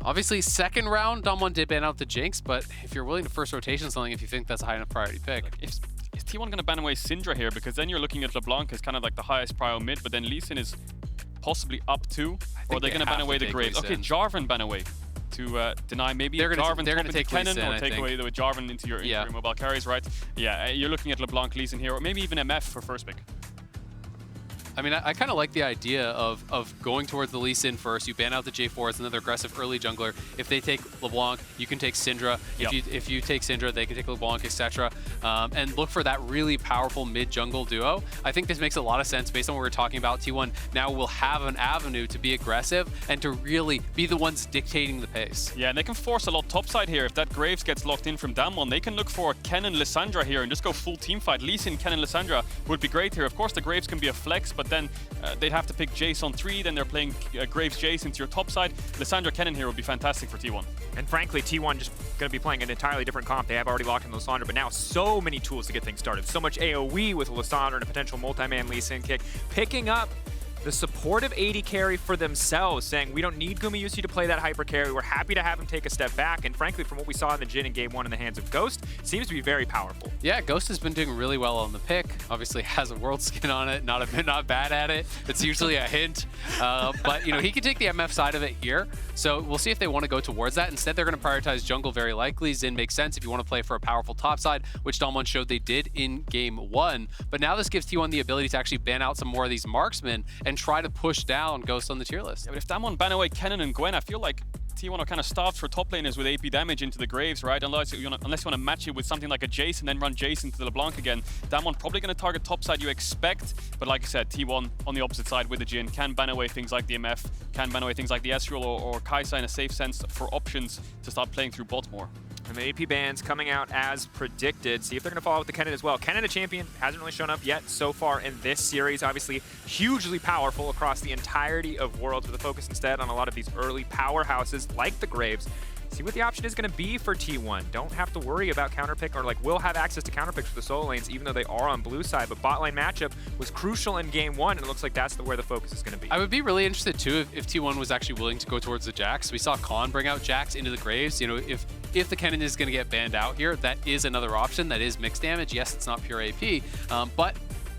Obviously, second round, Damwon did ban out the Jinx, but if you're willing to first rotation something, if you think that's a high enough priority pick. Is T1 going to ban away Syndra here? Because then you're looking at LeBlanc as kind of like the highest prio mid, but then Lee Sin is possibly up too. Or are they going to ban away the Graves? Okay, Jarvan ban away to deny maybe they're Jarvan gonna take Cannon Lee Sin, or take away the Jarvan into your mobile carries, right? Yeah, you're looking at LeBlanc, Lee Sin here, or maybe even MF for first pick. I mean, I kind of like the idea of going towards the Lee Sin first. You ban out the J4 as another aggressive early jungler. If they take LeBlanc, you can take Syndra. If you take Syndra, they can take LeBlanc, etc. And look for that really powerful mid-jungle duo. I think this makes a lot of sense based on what we're talking about. T1 now will have an avenue to be aggressive and to really be the ones dictating the pace. Yeah, and they can force a lot topside here. If that Graves gets locked in from Damwon, they can look for Cannon Lissandra here and just go full team fight. Lee Sin, Cannon Lissandra would be great here. Of course, the Graves can be a flex, but then they'd have to pick Jace on 3, then they're playing Graves Jace into your top side. Lissandra Cannon here would be fantastic for T1. And frankly, T1 just going to be playing an entirely different comp. They have already locked in Lissandra, but now so many tools to get things started. So much AoE with Lissandra and a potential multi-man Lee Sin kick. Picking up the supportive AD carry for themselves, saying we don't need Gumayusi to play that hyper carry. We're happy to have him take a step back. And frankly, from what we saw in the Jhin in game 1 in the hands of Ghost, seems to be very powerful. Yeah, Ghost has been doing really well on the pick. Obviously has a world skin on it, not bad at it. It's usually a hint. But you know, he can take the MF side of it here. So we'll see if they want to go towards that. Instead, they're going to prioritize jungle very likely. Xin makes sense if you want to play for a powerful top side, which Damwon showed they did in game 1. But now this gives T1 the ability to actually ban out some more of these marksmen and try to push down Ghost on the tier list. Yeah, but if Damwon ban away Cannon and Gwen, I feel like T1 are kind of starved for top laners with AP damage into the Graves, right? Unless you want to match it with something like a Jace and then run Jace into the LeBlanc again. Damwon probably going to target top side, you expect. But like I said, T1 on the opposite side with the Jhin can ban away things like the MF, can ban away things like the Ezreal or Kai'Sa in a safe sense for options to start playing through bot more. And the AP bans coming out as predicted. See if they're going to follow with the Cannon as well. Cannon, a champion, hasn't really shown up yet so far in this series. Obviously, hugely powerful across the entirety of Worlds, with a focus instead on a lot of these early powerhouses like the Graves. See what the option is going to be for T1. Don't have to worry about counterpick, or like will have access to counterpicks for the solo lanes, even though they are on blue side. But bot lane matchup was crucial in game 1, and it looks like that's where the focus is going to be. I would be really interested too if T1 was actually willing to go towards the Jax. We saw Khan bring out Jax into the Graves. You know, if the Cannon is going to get banned out here, that is another option. That is mixed damage. Yes, it's not pure AP, but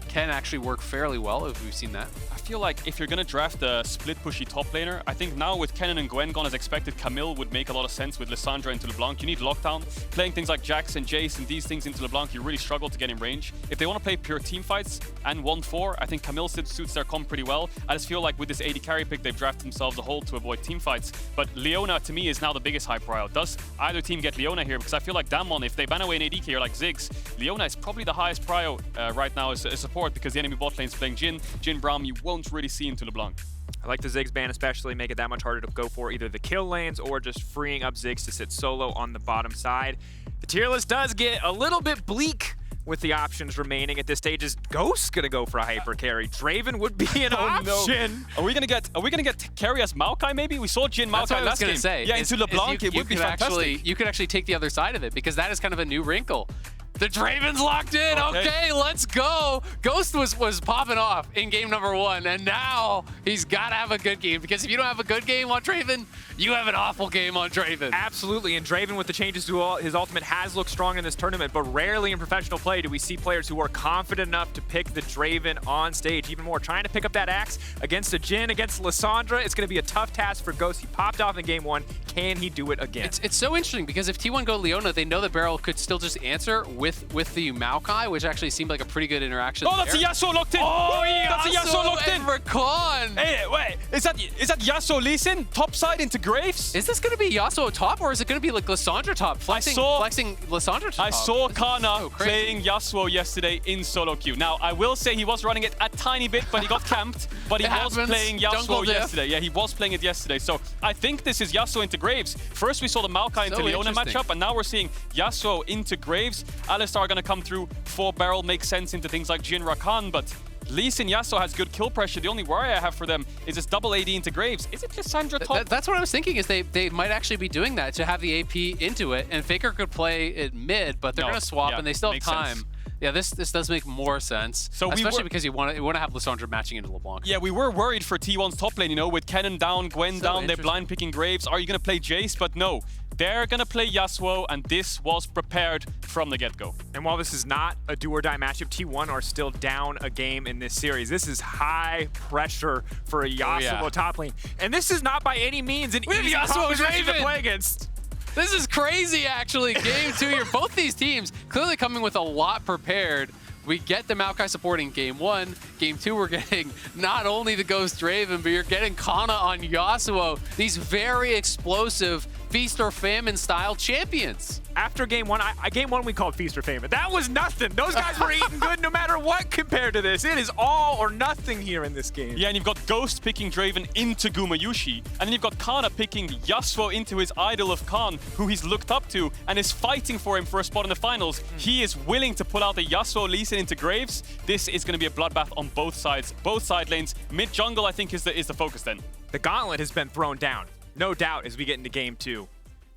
can actually work fairly well if we've seen that. I feel like if you're going to draft a split pushy top laner, I think now with Cannon and Gwen gone as expected, Camille would make a lot of sense with Lissandra into LeBlanc. You need lockdown. Playing things like Jax and Jace and these things into LeBlanc, you really struggle to get in range. If they want to play pure team fights and 1-4, I think Camille suits their comp pretty well. I just feel like with this AD carry pick, they've drafted themselves a hole to avoid team fights. But Leona, to me, is now the biggest high prio. Does either team get Leona here? Because I feel like Damwon, if they ban away an AD carry like Ziggs, Leona is probably the highest prio right now as a support, because the enemy bot lane is playing Jhin Braum, you won't really see into LeBlanc. I like the Ziggs ban especially, make it that much harder to go for either the kill lanes or just freeing up Ziggs to sit solo on the bottom side. The tier list does get a little bit bleak with the options remaining at this stage. Is Ghost gonna go for a hyper carry? Draven would be an option. No. Are we gonna get Keria's Maokai maybe? We saw Jhin Maokai last game. Say, yeah, into LeBlanc, it would be fantastic. You could actually take the other side of it, because that is kind of a new wrinkle. The Draven's locked in. Okay, let's go. Ghost was popping off in game number 1, and now he's got to have a good game, because if you don't have a good game on Draven, you have an awful game on Draven. Absolutely, and Draven with the changes to his ultimate has looked strong in this tournament, but rarely in professional play do we see players who are confident enough to pick the Draven on stage. Even more, trying to pick up that axe against a Jhin, against Lissandra, it's going to be a tough task for Ghost. He popped off in game 1. Can he do it again? It's so interesting, because if T1 go Leona, they know that BeryL could still just answer with the Maokai, which actually seemed like a pretty good interaction. Oh, that's a Yasuo locked in! Oh, that's a Yasuo locked in! Rakan! Hey, wait, is that Yasuo Lee Sin top side into Graves? Is this going to be Yasuo top, or is it going to be like Lissandra top? Flexing Lissandra top. I saw Canna playing Yasuo yesterday in solo queue. Now, I will say he was running it a tiny bit, but he got camped. But he was playing Yasuo yesterday. Yeah, he was playing it yesterday. So I think this is Yasuo into Graves. First, we saw the Maokai into Leona matchup, and now we're seeing Yasuo into Graves. Alistar going to come through for BeryL, makes sense into things like Jhin Rakan, but Lee Sin Yasuo has good kill pressure. The only worry I have for them is this double AD into Graves. Is it Lissandra top? That's what I was thinking, is they might actually be doing that to have the AP into it, and Faker could play it mid, but they're going to swap, and they still have time. Yeah, this does make more sense, So especially because you want to have Lissandra matching into LeBlanc. Yeah, we were worried for T1's top lane, you know, with Cannon down, Gwen down, they're blind picking Graves. Are you going to play Jace? But no, they're going to play Yasuo, and this was prepared from the get-go. And while this is not a do-or-die matchup, T1 are still down a game in this series. This is high pressure for a Yasuo top lane. And this is not by any means an easy competition to play against. This is crazy, actually. Game 2 here. Both these teams clearly coming with a lot prepared. We get the Maokai supporting game 1. Game 2, we're getting not only the Ghost Draven, but you're getting Canna on Yasuo. These very explosive feast or famine style champions. After game 1, game 1 we called feast or famine. That was nothing. Those guys were eating good no matter what compared to this. It is all or nothing here in this game. Yeah, and you've got Ghost picking Draven into Gumayusi, and then you've got Canna picking Yasuo into his idol of Khan, who he's looked up to and is fighting for him for a spot in the finals. He is willing to pull out the Yasuo Lee Sin into Graves. This is going to be a bloodbath on both sides, both side lanes. Mid jungle, I think, is the focus then. The gauntlet has been thrown down, no doubt, as we get into game 2.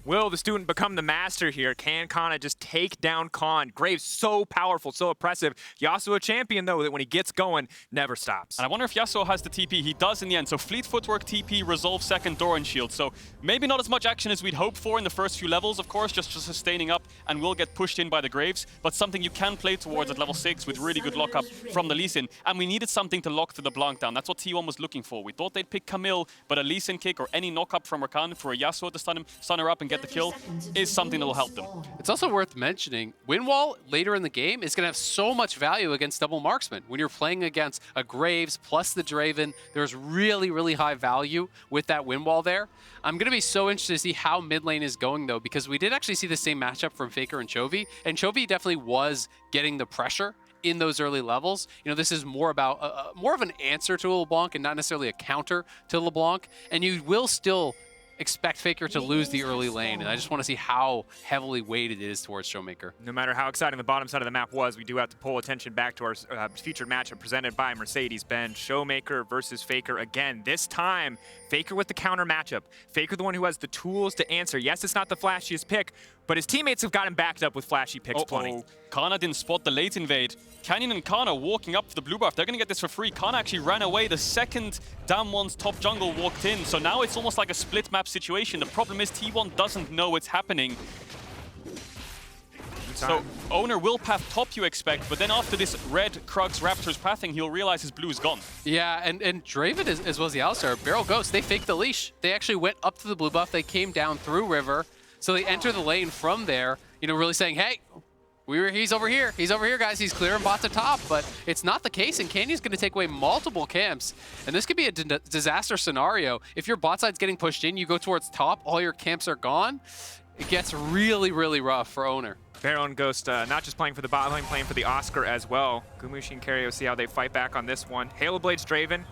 Will the student become the master here? Can Canna just take down Khan? Graves so powerful, so oppressive. Yasuo a champion, though, that when he gets going, never stops. And I wonder if Yasuo has the TP. He does in the end. So Fleet Footwork, TP, Resolve second, Doran Shield. So maybe not as much action as we'd hoped for in the first few levels, of course, just sustaining up and will get pushed in by the Graves. But something you can play towards at level 6 with really good lockup from the Lee Sin. And we needed something to lock the LeBlanc down. That's what T1 was looking for. We thought they'd pick Camille, but a Lee Sin kick or any knock-up from Rakan for a Yasuo to stun her up and get the kill is something that will help them. It's also worth mentioning, Windwall later in the game is going to have so much value against double marksman. When you're playing against a Graves plus the Draven, there's really, really high value with that Windwall there. I'm going to be so interested to see how mid lane is going, though, because we did actually see the same matchup from Faker and Chovy, and Chovy definitely was getting the pressure in those early levels. You know, this is more about more of an answer to LeBlanc and not necessarily a counter to LeBlanc, and you will still expect Faker to lose the early lane, and I just want to see how heavily weighted it is towards ShowMaker. No matter how exciting the bottom side of the map was, we do have to pull attention back to our featured matchup presented by Mercedes-Benz. ShowMaker versus Faker again. This time, Faker with the counter matchup. Faker the one who has the tools to answer. Yes, it's not the flashiest pick, but his teammates have got him backed up with flashy picks plenty. Canna didn't spot the late invade. Canyon and Canna walking up to the blue buff. They're going to get this for free. Canna actually ran away the second Damwon's top jungle walked in. So now it's almost like a split map situation. The problem is T1 doesn't know it's happening. So Oner will path top, you expect, but then after this red Krugs Raptors pathing, he'll realize his blue is gone. Yeah, and Draven as well as the Alistar, BeryL Ghost, they faked the leash. They actually went up to the blue buff. They came down through river. So they enter the lane from there, you know, really saying, hey, he's over here. He's over here, guys. He's clearing bot to top, but it's not the case, and Canyon's going to take away multiple camps. And this could be a disaster scenario. If your bot side's getting pushed in, you go towards top, all your camps are gone. It gets really, really rough for Oner. BeryL and Ghost not just playing for the bot lane, playing for the Oscar as well. Gumayusi and Keria, see how they fight back on this one. Halo Blade's Draven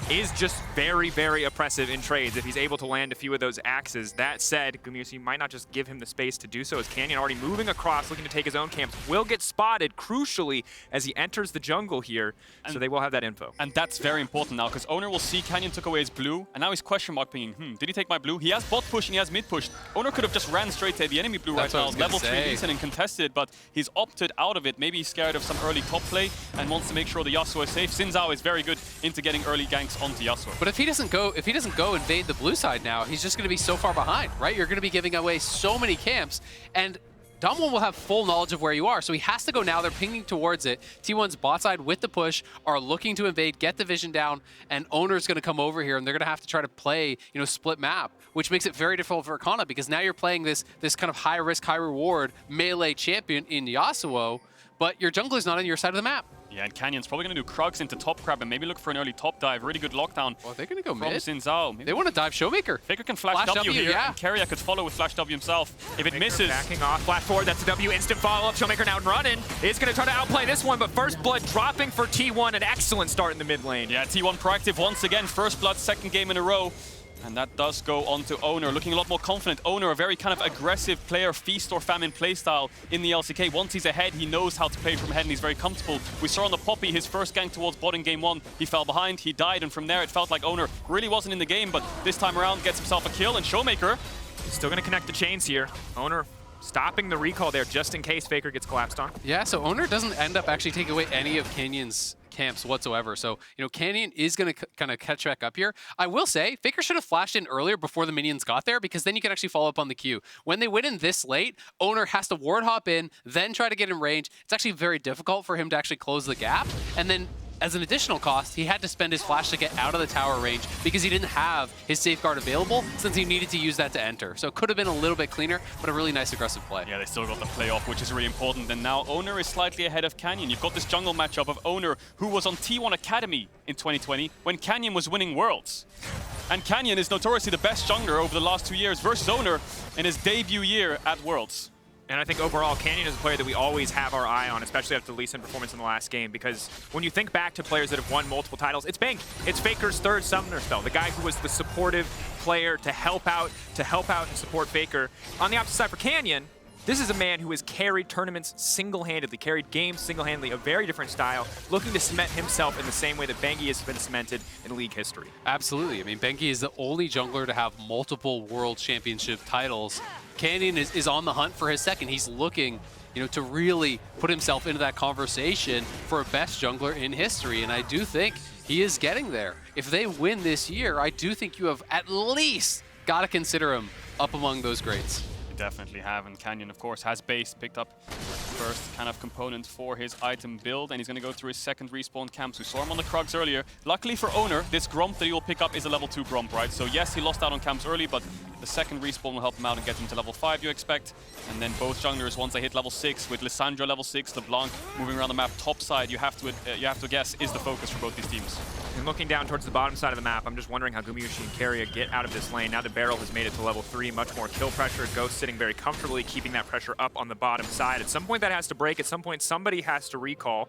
is just very, very oppressive in trades if he's able to land a few of those axes. That said, Gumayusi might not just give him the space to do so, as Canyon already moving across, looking to take his own camps, will get spotted, crucially, as he enters the jungle here, so they will have that info. And that's very important now, because Oner will see Canyon took away his blue, and now he's question mark pinging, did he take my blue? He has bot push and he has mid push. Oner could have just ran straight to the enemy blue right now, level 3 decent and contested, but he's opted out of it. Maybe he's scared of some early top play and wants to make sure the Yasuo is safe. Zhao is very good into getting early ganks onto Yasuo. But if he doesn't go invade the blue side now, he's just going to be so far behind, right? You're going to be giving away so many camps, and Damwon will have full knowledge of where you are, so he has to go now. They're pinging towards it. T1's bot side with the push are looking to invade, get the vision down, and Oner's going to come over here, and they're going to have to try to play, you know, split map, which makes it very difficult for Canna, because now you're playing this kind of high risk, high reward melee champion in Yasuo, but your jungler's not on your side of the map. Yeah, and Canyon's probably going to do Krugs into top crab and maybe look for an early top dive. Really good lockdown. Well, they're going to go from mid. Zhao. They want to dive ShowMaker. Faker can flash W here, and Keria could follow with flash W himself. If it misses... Backing off, flash forward, that's a W, instant follow-up. ShowMaker now running. It's going to try to outplay this one, but first blood dropping for T1. An excellent start in the mid lane. Yeah, T1 proactive once again. First blood, second game in a row. And that does go on to Oner, looking a lot more confident. Oner, a very kind of aggressive player, feast or famine playstyle in the LCK. Once he's ahead, he knows how to play from ahead and he's very comfortable. We saw on the Poppy his first gank towards bot in game 1. He fell behind, he died, and from there it felt like Oner really wasn't in the game, but this time around gets himself a kill, and ShowMaker still going to connect the chains here. Oner stopping the recall there just in case Faker gets collapsed on. Yeah, so Oner doesn't end up actually taking away any of Canyon's camps whatsoever. So, you know, Canyon is going to kind of catch back up here. I will say, Faker should have flashed in earlier before the minions got there, because then you can actually follow up on the queue. When they went in this late, Oner has to ward hop in, then try to get in range. It's actually very difficult for him to actually close the gap. And then as an additional cost, he had to spend his flash to get out of the tower range because he didn't have his safeguard available since he needed to use that to enter. So it could have been a little bit cleaner, but a really nice aggressive play. Yeah, they still got the playoff, which is really important. And now Oner is slightly ahead of Canyon. You've got this jungle matchup of Oner, who was on T1 Academy in 2020 when Canyon was winning Worlds. And Canyon is notoriously the best jungler over the last 2 years versus Oner in his debut year at Worlds. And I think overall, Canyon is a player that we always have our eye on, especially after the Lee Sin performance in the last game, because when you think back to players that have won multiple titles, it's Bank. It's Faker's third summoner spell, the guy who was the supportive player to help out and support Faker. On the opposite side for Canyon, this is a man who has carried tournaments single-handedly, carried games single-handedly, a very different style, looking to cement himself in the same way that Bengi has been cemented in League history. Absolutely. I mean, Bengi is the only jungler to have multiple World Championship titles. Canyon is on the hunt for his second. He's looking, you know, to really put himself into that conversation for a best jungler in history, and I do think he is getting there. If they win this year, I do think you have at least got to consider him up among those greats. Definitely have, and Canyon, of course, has base, picked up first kind of component for his item build, and he's going to go through his second respawn camps. We saw him on the Krugs earlier. Luckily for Oner, this Gromp that he will pick up is a level 2 Gromp, right? So yes, he lost out on camps early, but the second respawn will help him out and get him to level 5, you expect. And then both junglers, once they hit level 6, with Lissandra level 6, LeBlanc moving around the map top side, you have to guess is the focus for both these teams. And looking down towards the bottom side of the map, I'm just wondering how Gumayusi and Keria get out of this lane. Now that BeryL has made it to level 3, much more kill pressure. Ghost sitting very comfortably, keeping that pressure up on the bottom side. At some point that has to break. At some point somebody has to recall.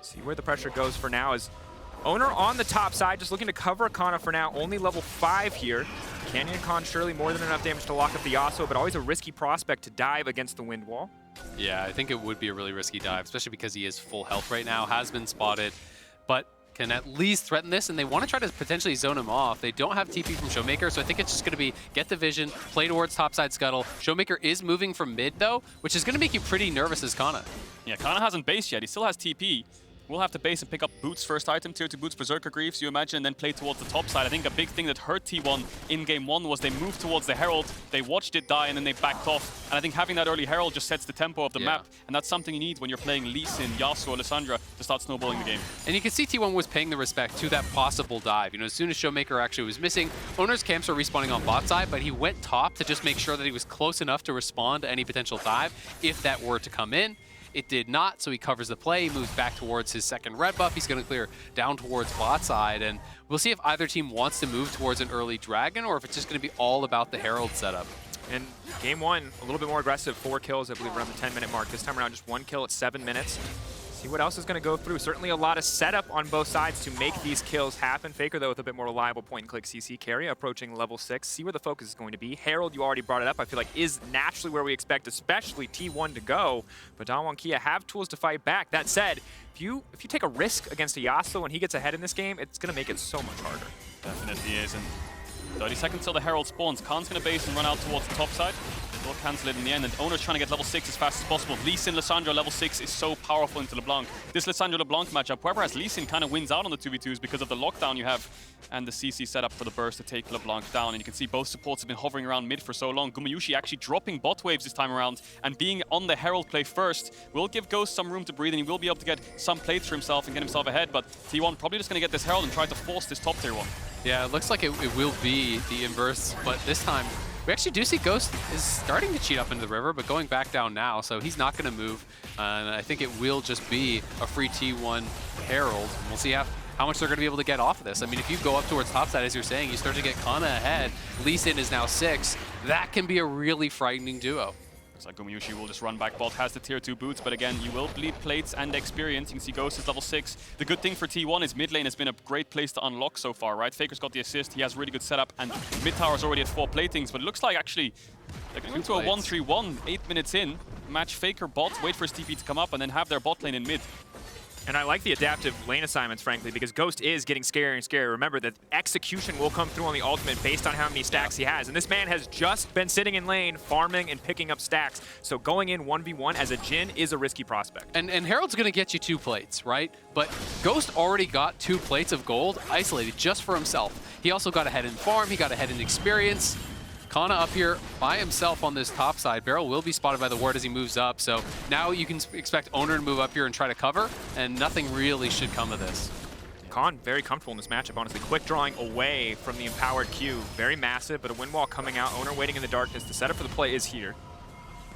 See where the pressure goes for now is Oner on the top side, just looking to cover Canna for now. Only level 5 here. Canyon and Con surely more than enough damage to lock up the Yasuo, but always a risky prospect to dive against the wind wall. Yeah, I think it would be a really risky dive, especially because he is full health right now, has been spotted, but can at least threaten this, and they want to try to potentially zone him off. They don't have TP from ShowMaker, so I think it's just going to be get the vision, play towards topside scuttle. ShowMaker is moving from mid, though, which is going to make you pretty nervous as Canna. Yeah, Canna hasn't based yet. He still has TP. We'll have to base and pick up Boots first item, tier 2 Boots, Berserker Greaves, you imagine, and then play towards the top side. I think a big thing that hurt T1 in game 1 was they moved towards the Herald, they watched it die, and then they backed off. And I think having that early Herald just sets the tempo of the map, and that's something you need when you're playing Lee Sin, Yasuo, Lissandra to start snowballing the game. And you can see T1 was paying the respect to that possible dive. You know, as soon as ShowMaker actually was missing, Oner's camps are respawning on bot side, but he went top to just make sure that he was close enough to respond to any potential dive if that were to come in. It did not, so he covers the play, he moves back towards his second red buff. He's going to clear down towards bot side, and we'll see if either team wants to move towards an early dragon or if it's just going to be all about the Herald setup. And game 1, a little bit more aggressive, 4 kills, I believe, around the 10-minute mark. This time around, just 1 kill at 7 minutes. See what else is going to go through. Certainly a lot of setup on both sides to make these kills happen. Faker, though, with a bit more reliable point-and-click CC. Keria approaching level 6. See where the focus is going to be. Herald, you already brought it up, I feel like is naturally where we expect, especially T1 to go. But Dawan Kia have tools to fight back. That said, if you take a risk against a Yasuo and he gets ahead in this game, it's going to make it so much harder. Definitely is. And 30 seconds till the Herald spawns. Khan's going to base and run out towards the top side. Will cancel it in the end, and Oner's trying to get level 6 as fast as possible. Lee Sin Lissandra level 6 is so powerful into LeBlanc. This Lissandra LeBlanc matchup, whoever has Lee Sin kind of wins out on the 2v2s because of the lockdown you have and the CC setup for the burst to take LeBlanc down. And you can see both supports have been hovering around mid for so long. Gumayusi actually dropping bot waves this time around and being on the Herald play first will give Ghost some room to breathe, and he will be able to get some plays for himself and get himself ahead. But T1 probably just going to get this Herald and try to force this top tier one. Yeah, it looks like it will be the inverse, but this time we actually do see Ghost is starting to cheat up into the river, but going back down now, so he's not going to move. And I think it will just be a free T1 Herald. And we'll see how much they're going to be able to get off of this. I mean, if you go up towards topside, as you're saying, you start to get Canna ahead. Lee Sin is now 6. That can be a really frightening duo. Looks like Gumayusi will just run back bot, has the tier 2 boots, but again, you will bleed plates and experience. You can see Ghost is level 6. The good thing for T1 is mid lane has been a great place to unlock so far, right? Faker's got the assist, he has really good setup, and mid tower's already at 4 platings, but it looks like actually they're going to a 1-3-1, 8 minutes in, match Faker bot, wait for his TP to come up, and then have their bot lane in mid. And I like the adaptive lane assignments, frankly, because Ghost is getting scarier and scarier. Remember that execution will come through on the ultimate based on how many stacks he has. And this man has just been sitting in lane, farming and picking up stacks. So going in 1v1 as a Jhin is a risky prospect. And Herald's going to get you 2 plates, right? But Ghost already got 2 plates of gold isolated just for himself. He also got ahead in farm, he got ahead in experience. Canna up here by himself on this top side. BeryL will be spotted by the ward as he moves up, so now you can expect Oner to move up here and try to cover, and nothing really should come of this. Khan very comfortable in this matchup, honestly. Quick drawing away from the empowered Q. Very massive, but a wind wall coming out. Oner waiting in the darkness. The setup for the play is here.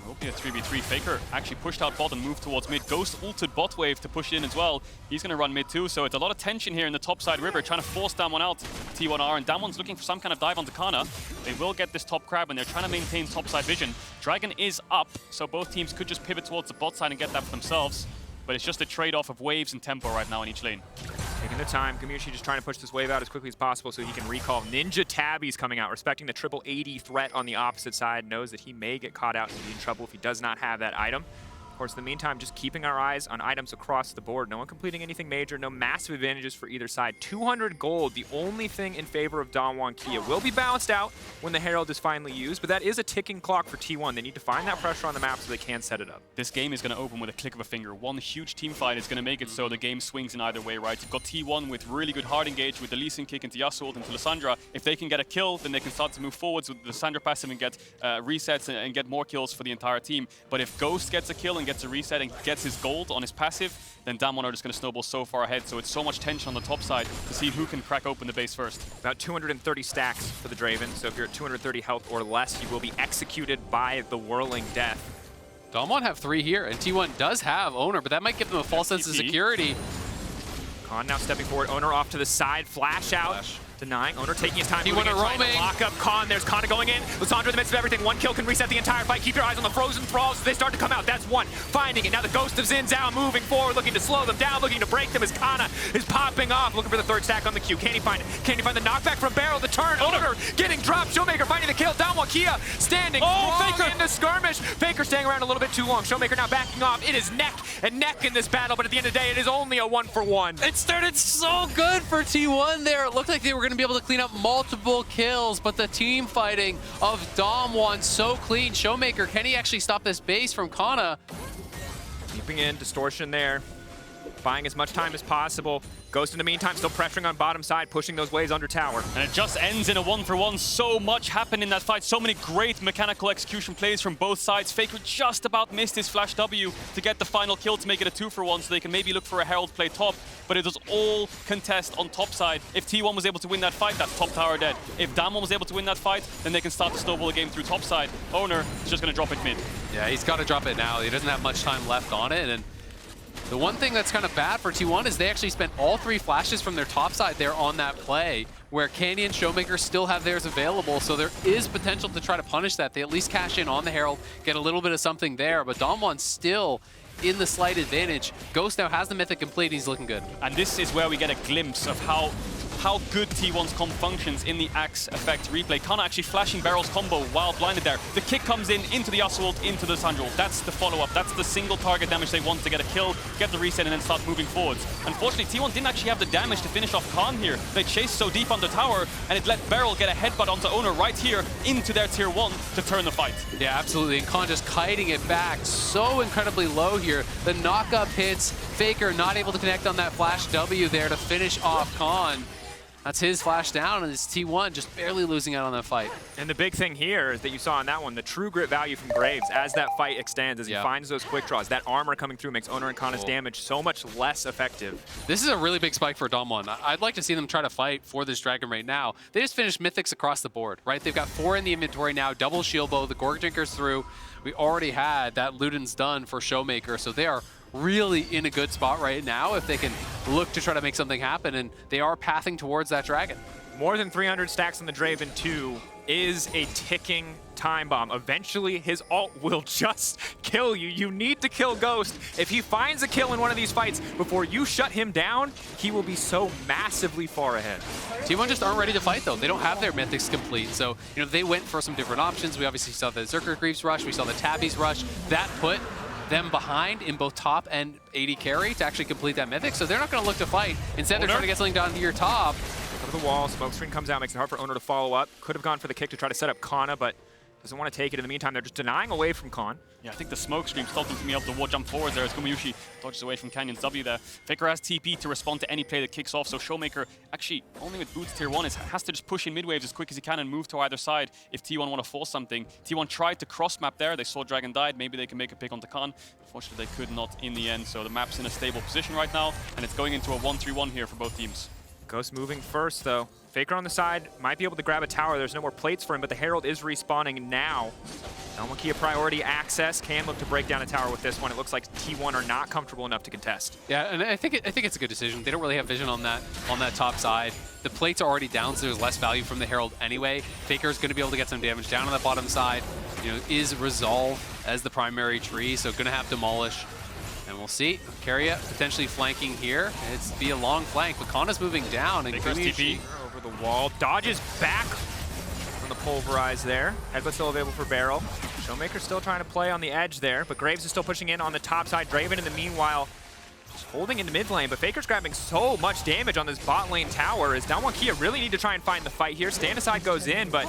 Will be a 3v3. Faker actually pushed out bot and moved towards mid. Ghost ulted bot wave to push in as well. He's going to run mid too, so it's a lot of tension here in the top side river, trying to force Damwon out. T1R, and Damwon's looking for some kind of dive onto Canna. They will get this top crab, and they're trying to maintain top side vision. Dragon is up, so both teams could just pivot towards the bot side and get that for themselves. But it's just a trade-off of waves and tempo right now in each lane. Taking their time. Gumayusi just trying to push this wave out as quickly as possible so he can recall. Ninja Tabby's coming out, respecting the triple AD threat on the opposite side. Knows that he may get caught out and be in trouble if he does not have that item. Of course, in the meantime, just keeping our eyes on items across the board. No one completing anything major, no massive advantages for either side. 200 gold, the only thing in favor of Damwon Kia. Will be balanced out when the Herald is finally used, but that is a ticking clock for T1. They need to find that pressure on the map so they can set it up. This game is going to open with a click of a finger. One huge team fight is going to make it so the game swings in either way, right? You've got T1 with really good hard engage with the Lee Sin kick into Yasuo into Lissandra. If they can get a kill, then they can start to move forwards with the Lissandra passive and get resets and get more kills for the entire team. But if Ghost gets a kill and gets a reset and gets his gold on his passive, then Damwon are just going to snowball so far ahead. So it's so much tension on the top side to see who can crack open the base first. About 230 stacks for the Draven. So if you're at 230 health or less, you will be executed by the Whirling Death. Damwon have 3 here, and T1 does have Oner, but that might give them a false sense of security. Khan now stepping forward. Oner off to the side. Flash out. Denying. Oner taking his time. T1 roaming. Lock up Khan. There's Canna going in. Lissandra in the midst of everything. 1 kill can reset the entire fight. Keep your eyes on the frozen thralls as they start to come out. That's 1. Finding it. Now the ghost of Zhao moving forward, looking to slow them down, looking to break them as Canna is popping off, looking for the 3rd stack on the Q. Can he find it? Can he find the knockback from BeryL? The turn. Oner getting dropped. ShowMaker finding the kill. Damwon Kia standing Faker in the skirmish. Faker staying around a little bit too long. ShowMaker now backing off. It is neck and neck in this battle, but at the end of the day, it is only a 1-for-1. It started so good for T1 there. It looked like they were going to be able to clean up multiple kills, but the team fighting of Damwon so clean. ShowMaker, can he actually stop this base from Canna? Keeping in, distortion there. Buying as much time as possible. Ghost in the meantime still pressuring on bottom side, pushing those waves under tower. And it just ends in a 1-for-1. So much happened in that fight. So many great mechanical execution plays from both sides. Faker just about missed his flash W to get the final kill to make it a 2-for-1, so they can maybe look for a Herald play top. But it was all contest on top side. If T1 was able to win that fight, that's top tower dead. If Damwon was able to win that fight, then they can start to snowball the game through top side. Oner is just going to drop it mid. Yeah, he's got to drop it now. He doesn't have much time left on it, and the one thing that's kind of bad for T1 is they actually spent all 3 flashes from their top side there on that play, where Candy and ShowMaker still have theirs available, so there is potential to try to punish that. They at least cash in on the Herald, get a little bit of something there, but Damwon's still in the slight advantage. Ghost now has the Mythic complete, he's looking good. And this is where we get a glimpse of how good T1's comp functions in the Axe effect replay. Canna actually flashing BeryL's combo while blinded there. The kick comes in into the Yasuo ult, into the Lissandra ult. That's the follow-up. That's the single target damage they want to get a kill, get the reset, and then start moving forwards. Unfortunately, T1 didn't actually have the damage to finish off Khan here. They chased so deep on the tower, and it let BeryL get a headbutt onto Oner right here into their tier 1 to turn the fight. Yeah, absolutely. And Khan just kiting it back so incredibly low here. The knock-up hits. Faker not able to connect on that flash W there to finish off Khan. That's his flash down, and it's T1 just barely losing out on that fight. And the big thing here is that you saw in that one, the true grit value from Graves as that fight extends, as he finds those quick draws. That armor coming through makes Oner and Canna's damage so much less effective. This is a really big spike for Damwon. I'd like to see them try to fight for this Dragon right now. They just finished Mythics across the board, right? They've got 4 in the inventory now, double shield bow, the Gorg Drinker's through. We already had that Luden's done for ShowMaker, so they are really in a good spot right now if they can look to try to make something happen, and they are pathing towards that Dragon. More than 300 stacks on the Draven 2 is a ticking time bomb. Eventually, his ult will just kill you. You need to kill Ghost. If he finds a kill in one of these fights before you shut him down, he will be so massively far ahead. T1 just aren't ready to fight, though. They don't have their Mythics complete, so they went for some different options. We obviously saw the Zerker Greaves rush. We saw the Tabbies rush. That put them behind in both top and AD carry to actually complete that mythic, so they're not going to look to fight. Instead, they're trying to get something down to your top. Over the wall, smoke screen comes out, makes it hard for Oner to follow up. Could have gone for the kick to try to set up Canna, but doesn't want to take it. In the meantime, they're just denying away from Con. Yeah, I think the smoke screen stopped him from being able to wall jump forwards there as Gumayusi dodges away from Canyon's W there. Faker has TP to respond to any play that kicks off, so ShowMaker, actually, only with boots tier 1, has to just push in mid waves as quick as he can and move to either side if T1 want to force something. T1 tried to cross map there, they saw Dragon died, maybe they can make a pick onto Con. Unfortunately, they could not in the end, so the map's in a stable position right now, and it's going into a 1-3-1 here for both teams. Ghost moving first, though. Faker on the side, might be able to grab a tower. There's no more plates for him, but the Herald is respawning now. Kia priority access. Can look to break down a tower with this one. It looks like T1 are not comfortable enough to contest. Yeah, and I think it's a good decision. They don't really have vision on that top side. The plates are already down, so there's less value from the Herald anyway. Faker's going to be able to get some damage down on that bottom side. You know, is Resolve as the primary tree, so going to have Demolish. And we'll see. Keria potentially flanking here. It's be a long flank, but Canna's moving down. And TP over the wall. Dodges back from the pulverize there. Headbutt still available for BeryL. ShowMaker still trying to play on the edge there, but Graves is still pushing in on the top side. Draven in the meanwhile just holding into mid lane, but Faker's grabbing so much damage on this bot lane tower as Kia really need to try and find the fight here. Stand aside goes in, but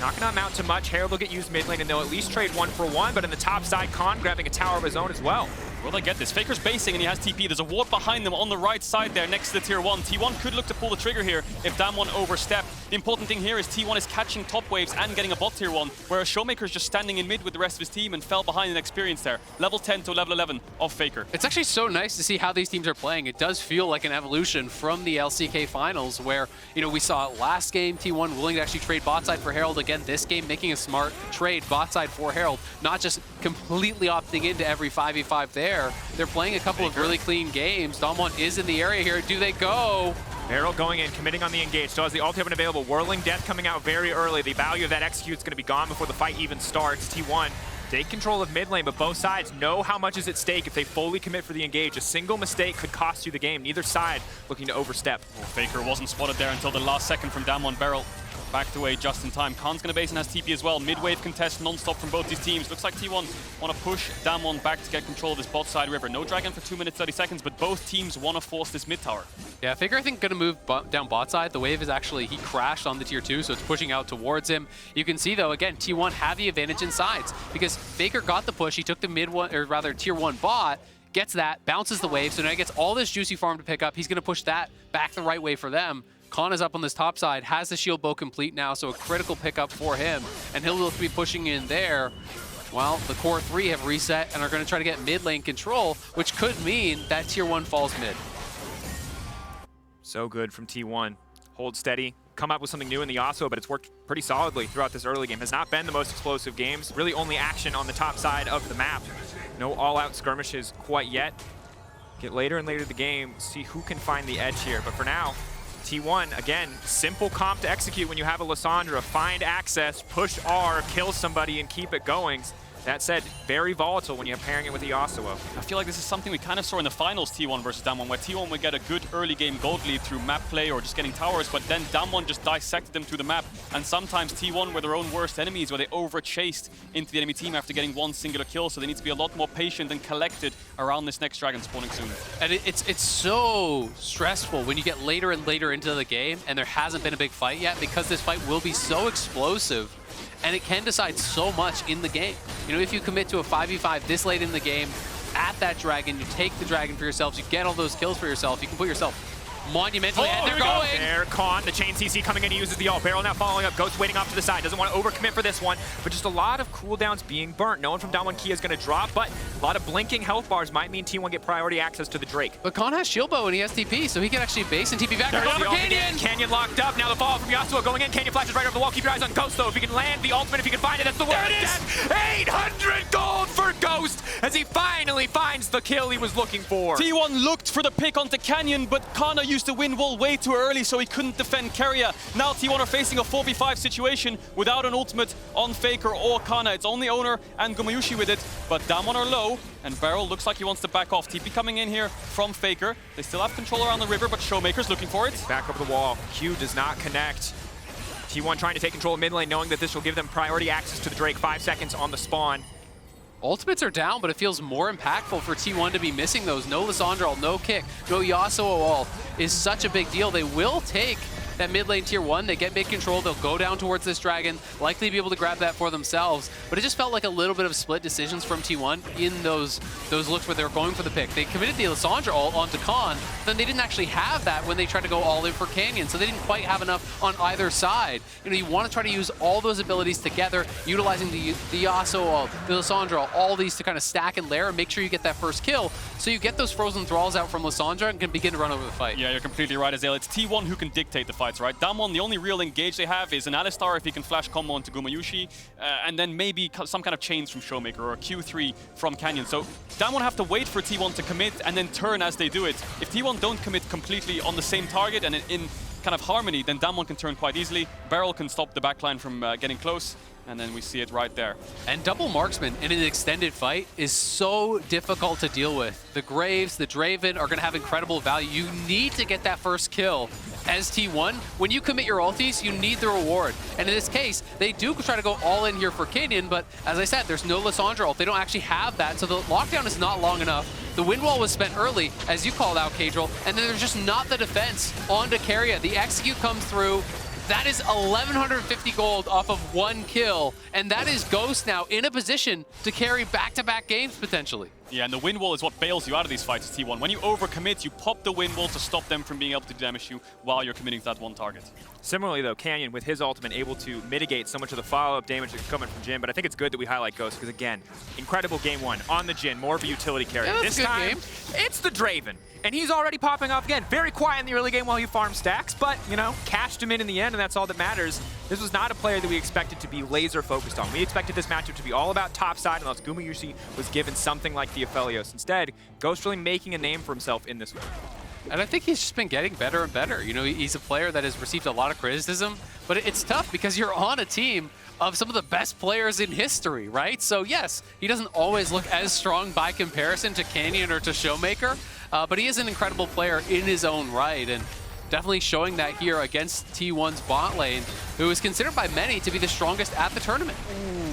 not gonna amount to much. Herald will get used mid lane and they'll at least trade 1-for-1, but in the top side, Con grabbing a tower of his own as well. Will they get this? Faker's basing and he has TP. There's a ward behind them on the right side there next to the tier 1. T1 could look to pull the trigger here if Damwon overstep. The important thing here is T1 is catching top waves and getting a bot tier 1, whereas ShowMaker is just standing in mid with the rest of his team and fell behind in experience there. Level 10 to level 11 of Faker. It's actually so nice to see how these teams are playing. It does feel like an evolution from the LCK finals where, you know, we saw last game T1 willing to actually trade bot side for Herald. Again, this game making a smart trade bot side for Herald, not just completely opting into every 5v5 there. They're playing a couple of really clean games. Damwon is in the area here. Do they go? BeryL going in, committing on the engage. Still has the ultimate available. Whirling Death coming out very early. The value of that execute is going to be gone before the fight even starts. T1 take control of mid lane, but both sides know how much is at stake if they fully commit for the engage. A single mistake could cost you the game. Neither side looking to overstep. Faker wasn't spotted there until the last second from Damwon. BeryL backed away just in time. Khan's going to base and has TP as well. Mid-wave contest non-stop from both these teams. Looks like T1 want to push Damwon back to get control of this bot side river. No Dragon for 2 minutes 30 seconds, but both teams want to force this mid tower. Yeah, Faker I think going to move down bot side. The wave is actually, he crashed on the tier 2, so it's pushing out towards him. You can see though, again, T1 have the advantage in sides because Faker got the push. He took the mid one, or rather tier 1 bot, gets that, bounces the wave, so now he gets all this juicy farm to pick up. He's going to push that back the right way for them. Khan is up on this top side, has the shield bow complete now, so a critical pickup for him, and he'll be pushing in there. Well, the core 3 have reset and are going to try to get mid lane control, which could mean that tier 1 falls mid. So good from T1. Hold steady, come up with something new in the Yasuo, but it's worked pretty solidly throughout this early game. Has not been the most explosive games, really only action on the top side of the map. No all-out skirmishes quite yet. Get later and later in the game, see who can find the edge here, but for now, T1, again, simple comp to execute when you have a Lissandra. Find access, push R, kill somebody, and keep it going. That said, very volatile when you're pairing it with the Yasuo. I feel like this is something we kind of saw in the finals, T1 versus Damwon, where T1 would get a good early game gold lead through map play or just getting towers, but then Damwon just dissected them through the map. And sometimes T1 were their own worst enemies, where they over-chased into the enemy team after getting one singular kill, so they need to be a lot more patient and collected around this next dragon spawning soon. And it's so stressful when you get later and later into the game and there hasn't been a big fight yet, because this fight will be so explosive and it can decide so much in the game. You know, if you commit to a 5v5 this late in the game, at that dragon, you take the dragon for yourselves, you get all those kills for yourself, you can put yourself monumentally, and they're going! There, Khan, the chain CC coming in, he uses the ult. BeryL now following up, Ghost waiting off to the side, doesn't want to overcommit for this one, but just a lot of cooldowns being burnt. No one from Damwon Kia is going to drop, but a lot of blinking health bars might mean T1 get priority access to the Drake. But Khan has shield bow and he has TP, so he can actually base and TP back. Canyon locked up, now the fall from Yasuo going in, Canyon flashes right over the wall, keep your eyes on Ghost though, if he can land the ultimate, if he can find it, that's the word. There it is! 800 gold for Ghost, as he finally finds the kill he was looking for. T1 looked for the pick onto Canyon, but Canna used the wind wall way too early, so he couldn't defend Keria. Now T1 are facing a 4v5 situation without an ultimate on Faker or Canna. It's only Oner and Gumayusi with it, but Damwon are low, and BeryL looks like he wants to back off. TP coming in here from Faker. They still have control around the river, but ShowMaker's looking for it. Back over the wall. Q does not connect. T1 trying to take control of mid lane, knowing that this will give them priority access to the Drake. 5 seconds on the spawn. Ultimates are down, but it feels more impactful for T1 to be missing those. No Lissandra ult, no kick, no Yasuo ult is such a big deal. They will take that mid lane tier 1. They get mid control. They'll go down towards this dragon, likely be able to grab that for themselves. But it just felt like a little bit of split decisions from T1 in those looks where they were going for the pick. They committed the Lissandra ult onto Khan, then they didn't actually have that when they tried to go all in for Canyon. So they didn't quite have enough on either side. You know, you want to try to use all those abilities together, utilizing the Yasuo ult, the Lissandra ult, all these to kind of stack and layer and make sure you get that first kill. So you get those frozen thralls out from Lissandra and can begin to run over the fight. Yeah, you're completely right, Azale. It's T1 who can dictate the fights, right? Damwon, the only real engage they have is an Alistar if he can flash combo into Gumayusi, and then maybe some kind of chains from ShowMaker or a Q3 from Canyon. So Damwon have to wait for T1 to commit and then turn as they do it. If T1 don't commit completely on the same target and in kind of harmony, then Damwon can turn quite easily. BeryL can stop the backline from getting close, and then we see it right there. And double marksman in an extended fight is so difficult to deal with. The Graves, the Draven are going to have incredible value. You need to get that first kill as T1. When you commit your ultis, you need the reward. And in this case, they do try to go all in here for Canyon, but as I said, there's no Lissandra ult. They don't actually have that, so the lockdown is not long enough. The wind wall was spent early, as you called out, Kadril, and then there's just not the defense onto Keria. The execute comes through. That is 1,150 gold off of one kill, and that is Ghost now in a position to carry back-to-back games potentially. Yeah, and the wind wall is what bails you out of these fights, T1. When you overcommit, you pop the wind wall to stop them from being able to damage you while you're committing to that one target. Similarly, though, Canyon, with his ultimate, able to mitigate so much of the follow-up damage that's coming from Jhin, but I think it's good that we highlight Ghost, because again, incredible game one on the Jhin, more of a utility carry. Yeah, this time, game. it's the Draven, and he's already popping off again. Very quiet in the early game while he farmed stacks, but, you know, cashed him in the end, and that's all that matters. This was not a player that we expected to be laser-focused on. We expected this matchup to be all about top side, unless Gumayusi was given something like the Aphelios. Instead, Ghost really making a name for himself in this one. And I think he's just been getting better and better. You know, he's a player that has received a lot of criticism, but it's tough because you're on a team of some of the best players in history, right? So yes, he doesn't always look as strong by comparison to Canyon or to ShowMaker, but he is an incredible player in his own right, and definitely showing that here against T1's bot lane, who is considered by many to be the strongest at the tournament.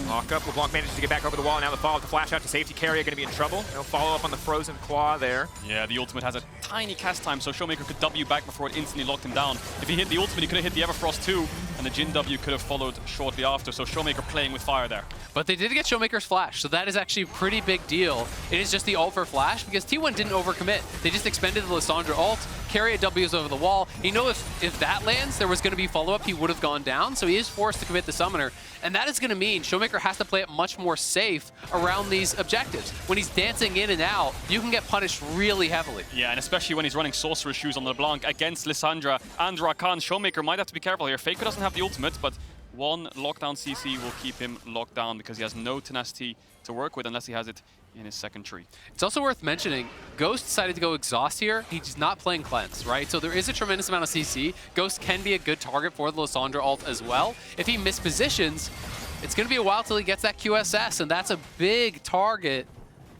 Lock up, LeBlanc manages to get back over the wall. Now the follow-up to flash out to safety. Keria going to be in trouble. No follow-up on the frozen claw there. Yeah, the ultimate has a tiny cast time, so ShowMaker could W back before it instantly locked him down. If he hit the ultimate, he could have hit the Everfrost too, and the Jhin W could have followed shortly after, so ShowMaker playing with fire there. But they did get ShowMaker's flash, so that is actually a pretty big deal. It is just the ult for flash, because T1 didn't overcommit. They just expended the Lissandra ult, Keria W's over the wall. You know, if that lands, there was going to be follow-up, he would have gone down, so he is forced to commit the summoner. And that is going to mean ShowMaker has to play it much more safe around these objectives. When he's dancing in and out, you can get punished really heavily. Yeah, and especially when he's running Sorcerer's Shoes on LeBlanc against Lissandra and Rakan. ShowMaker might have to be careful here. Faker doesn't have the ultimate, but one lockdown CC will keep him locked down because he has no tenacity to work with unless he has it in his second tree. It's also worth mentioning, Ghost decided to go Exhaust here. He's not playing Cleanse, right? So there is a tremendous amount of CC. Ghost can be a good target for the Lissandra ult as well. If he mispositions, it's going to be a while till he gets that QSS, and that's a big target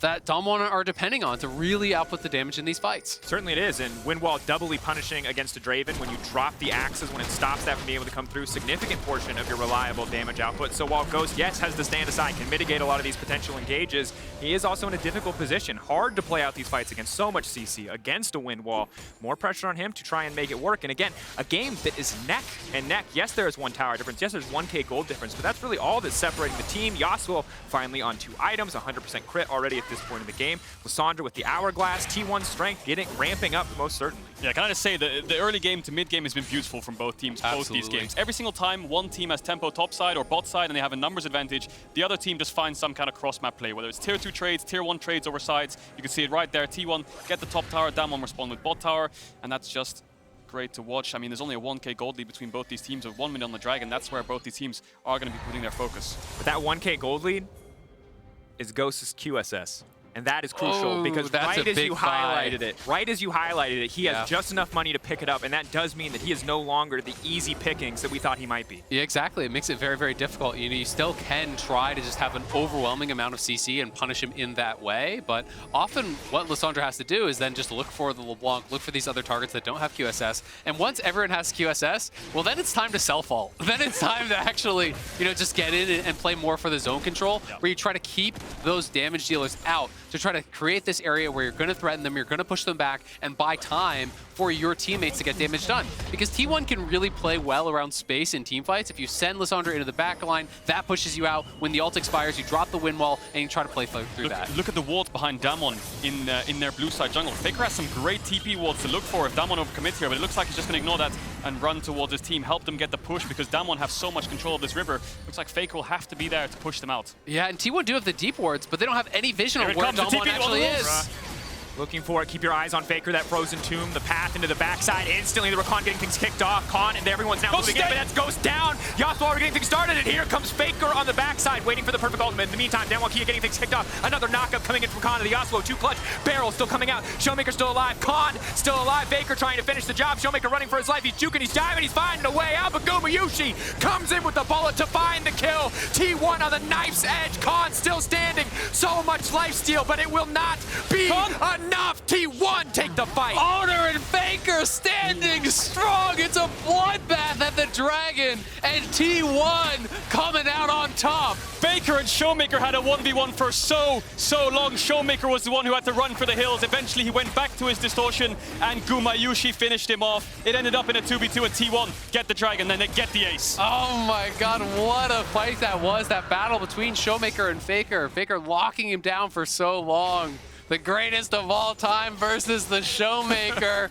that Damwon are depending on to really output the damage in these fights. Certainly it is, and Windwall doubly punishing against a Draven when you drop the axes, when it stops that from being able to come through, significant portion of your reliable damage output. So while Ghost, yes, has to stand aside, can mitigate a lot of these potential engages, he is also in a difficult position. Hard to play out these fights against so much CC, against a Windwall. More pressure on him to try and make it work. And again, a game that is neck and neck. Yes, there is one tower difference. Yes, there's 1K gold difference, but that's really all that's separating the team. Yasuo finally on 2 items, 100% crit already at this point in the game. Lissandra with the hourglass, T1 strength ramping up most certainly. Yeah, can I just say the early game to mid game has been beautiful from both teams, both these games. Every single time one team has tempo top side or bot side and they have a numbers advantage, the other team just finds some kind of cross map play, whether it's tier 2 trades, tier 1 trades over sides. You can see it right there. T1 get the top tower, Damwon respond with bot tower, and that's just great to watch. I mean, there's only a 1K gold lead between both these teams with 1 million on the Dragon. That's where both these teams are going to be putting their focus. But that 1K gold lead is Ghost's QSS. And that is crucial Oh, because that's right a as you big buy. highlighted it, he has just enough money to pick it up, and that does mean that he is no longer the easy pickings that we thought he might be. Yeah, exactly. It makes it very, very difficult. You know, you still can try to just have an overwhelming amount of CC and punish him in that way, but often what Lissandra has to do is then just look for the LeBlanc, look for these other targets that don't have QSS, and once everyone has QSS, well, then it's time to self-ult. Then it's time to actually, you know, just get in and play more for the zone control, where you try to keep those damage dealers out to try to create this area where you're going to threaten them, you're going to push them back, and buy time for your teammates to get damage done. Because T1 can really play well around space in teamfights. If you send Lissandra into the back line, that pushes you out. When the ult expires, you drop the wind wall, and you try to play through that. Look at the wards behind Damwon in their blue side jungle. Faker has some great TP wards to look for if Damwon overcommits here, but it looks like he's just going to ignore that and run towards his team, help them get the push, because Damwon have so much control of this river. Looks like Faker will have to be there to push them out. Yeah, and T1 do have the deep wards, but they don't have any vision Here of it where comes, the Damwon TP actually is. Looking for it. Keep your eyes on Faker, that frozen tomb, the path into the backside. Instantly, the Rakan getting things kicked off. Khan and everyone's now moving in, but that's Ghost down. Yasuo already getting things started, and here comes Faker on the backside, waiting for the perfect ultimate. In the meantime, DWG getting things kicked off. Another knockup coming in from Khan to the Yasuo. 2 clutch. BeryL still coming out. ShowMaker still alive. Khan still alive. Faker trying to finish the job. ShowMaker running for his life. He's juking, he's diving, he's finding a way out, but Gumayusi comes in with the bullet to find the kill. T1 on the knife's edge. Khan still standing. So much lifesteal, but it will not be enough. T1 take the fight. Oner and Faker standing strong. It's a bloodbath at the Dragon, and T1 coming out on top. Faker and ShowMaker had a 1v1 for so long. ShowMaker was the one who had to run for the hills. Eventually, he went back to his distortion, and Gumayusi finished him off. It ended up in a 2v2, and T1 get the dragon, then they get the ace. Oh my god, what a fight that was. That battle between ShowMaker and Faker. Faker locking him down for so long. The greatest of all time versus the ShowMaker.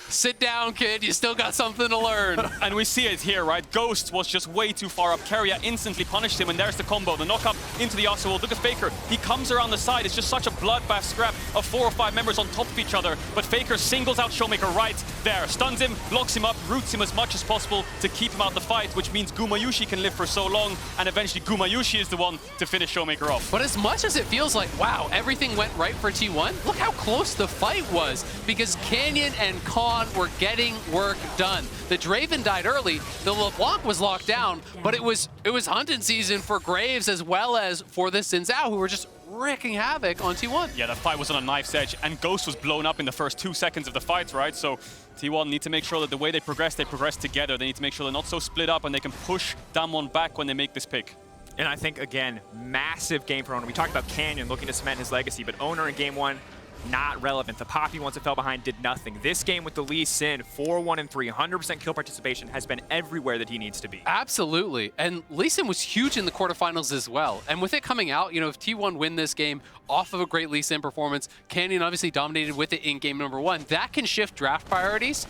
Sit down, kid. You still got something to learn. And we see it here, right? Ghost was just way too far up. Keria instantly punished him, and there's the combo. The knock-up into the Yasuo. Look at Faker. He comes around the side. It's just such a bloodbath scrap of 4 or 5 members on top of each other. But Faker singles out ShowMaker right there. Stuns him, locks him up, roots him as much as possible to keep him out the fight, which means Gumayusi can live for so long, and eventually Gumayusi is the one to finish ShowMaker off. But as much as it feels like, wow, everything went right for T1, look how close the fight was, because Canyon and Khan were getting work done. The Draven died early, the LeBlanc was locked down, but it was hunting season for Graves as well as for the Zhao, who were just wreaking havoc on T1. Yeah, that fight was on a knife's edge, and Ghost was blown up in the first 2 seconds of the fight, right? So T1 need to make sure that the way they progress together. They need to make sure they're not so split up, and they can push Damwon back when they make this pick. And I think, again, massive game for Oner. We talked about Canyon looking to cement his legacy, but Oner in game 1, not relevant. The Poppy, once it fell behind, did nothing. This game with the Lee Sin, 4-1-3, 100% kill participation, has been everywhere that he needs to be. Absolutely. And Lee Sin was huge in the quarterfinals as well. And with it coming out, you know, if T1 win this game off of a great Lee Sin performance, Canyon obviously dominated with it in game number 1. That can shift draft priorities